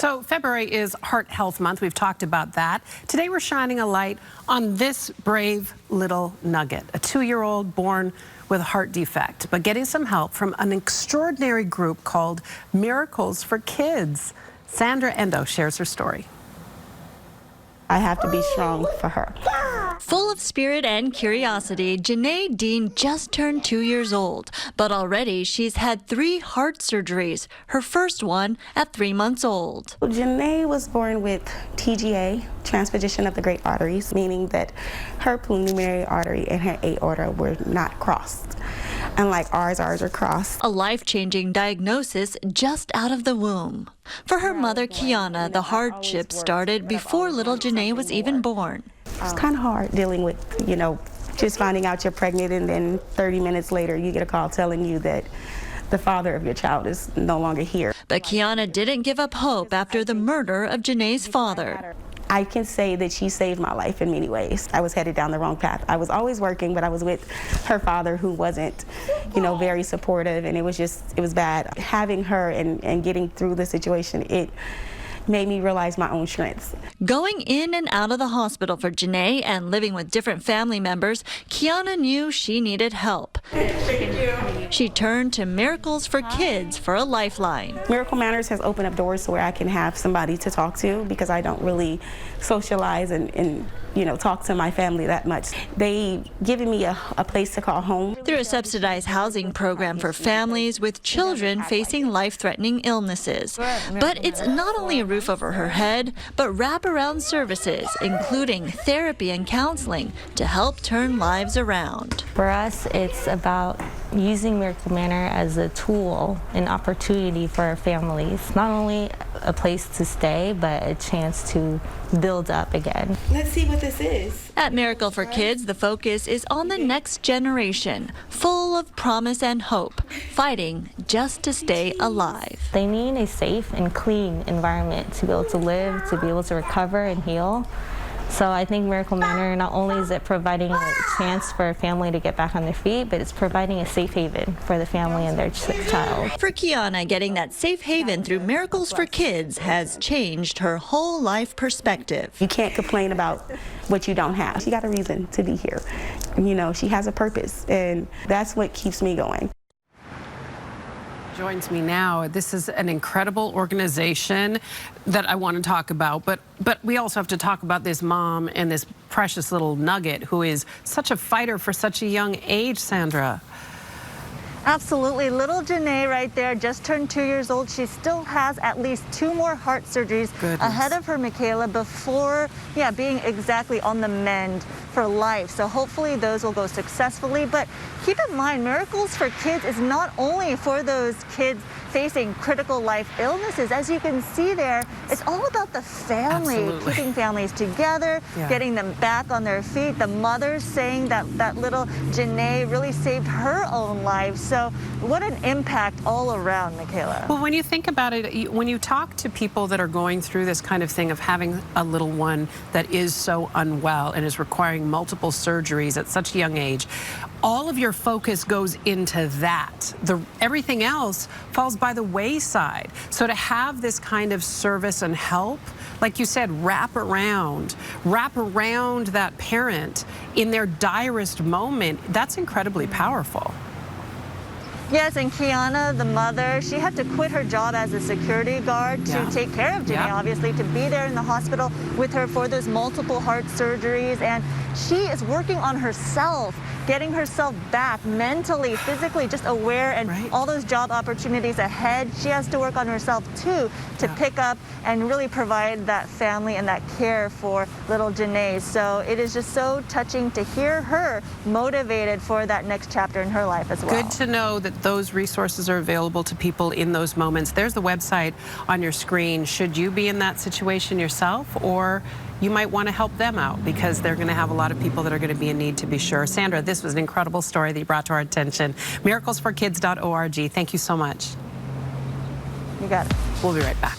So February is Heart Health Month. We've talked about that. Today we're shining a light on this brave little nugget, a 2-year-old born with a heart defect, but getting some help from an extraordinary group called Miracles for Kids. Sandra Endo shares her story. I have to be strong for her. Full of spirit and curiosity, Janae Dean just turned 2 years old, but already she's had 3 heart surgeries, her first one at 3 months old. Janae was born with TGA, transposition of the great arteries, meaning that her pulmonary artery and her aorta were not crossed. Unlike ours are crossed. A life-changing diagnosis just out of the womb. For her mother, Kiana, the hardship started before little Janae was even born. It's kind of hard dealing with, just finding out you're pregnant and then 30 minutes later you get a call telling you that the father of your child is no longer here. But Kiana didn't give up hope after the murder of Janae's father. I can say that she saved my life in many ways. I was headed down the wrong path. I was always working, but I was with her father who wasn't, very supportive, and it was bad. Having her and getting through the situation, it made me realize my own strengths. Going in and out of the hospital for Janae and living with different family members, Kiana knew she needed help. She turned to Miracles for Kids for a lifeline. Miracle Manors has opened up doors to where I can have somebody to talk to because I don't really socialize and talk to my family that much. They given me a place to call home. Through a subsidized housing program for families with children facing life-threatening illnesses. But it's not only a roof over her head, but wraparound services, including therapy and counseling to help turn lives around. For us, it's about using Miracle Manor as a tool, an opportunity for our families. Not only a place to stay, but a chance to build up again. Let's see what this is. At Miracle for Kids, the focus is on the next generation, full of promise and hope, fighting just to stay alive. They need a safe and clean environment to be able to live, to be able to recover and heal. So I think Miracle Manor, not only is it providing a chance for a family to get back on their feet, but it's providing a safe haven for the family and their child. For Kiana, getting that safe haven through Miracles for Kids has changed her whole life perspective. You can't complain about what you don't have. She got a reason to be here. She has a purpose, and that's what keeps me going. Joins me now. This is an incredible organization that I want to talk about, but we also have to talk about this mom and this precious little nugget who is such a fighter for such a young age, Sandra. Absolutely. Little Janae right there just turned 2 years old. She still has at least 2 more heart surgeries ahead of her, Michaela, before being exactly on the mend for life. So hopefully those will go successfully. But keep in mind, Miracles for Kids is not only for those kids facing critical life illnesses. As you can see there, it's all about the family, keeping families together, getting them back on their feet. The mothers saying that little Janae really saved her own life. So what an impact all around, Michaela. Well, when you think about it, when you talk to people that are going through this kind of thing of having a little one that is so unwell and is requiring multiple surgeries at such a young age, all of your focus goes into that. Everything else falls by the wayside. So to have this kind of service and help, like you said, wrap around that parent in their direst moment, that's incredibly powerful. Yes, and Kiana, the mother, she had to quit her job as a security guard to take care of Janae, obviously, to be there in the hospital with her for those multiple heart surgeries. And she is working on herself, getting herself back mentally, physically, just aware, and all those job opportunities ahead. She has to work on herself, too, to pick up and really provide that family and that care for little Janae. So it is just so touching to hear her motivated for that next chapter in her life as well. Good to know that those resources are available to people in those moments. There's the website on your screen. Should you be in that situation yourself, or you might want to help them out because they're going to have a lot of people that are going to be in need, to be sure. Sandra, this was an incredible story that you brought to our attention. miraclesforkids.org. Thank you so much. You got it. We'll be right back.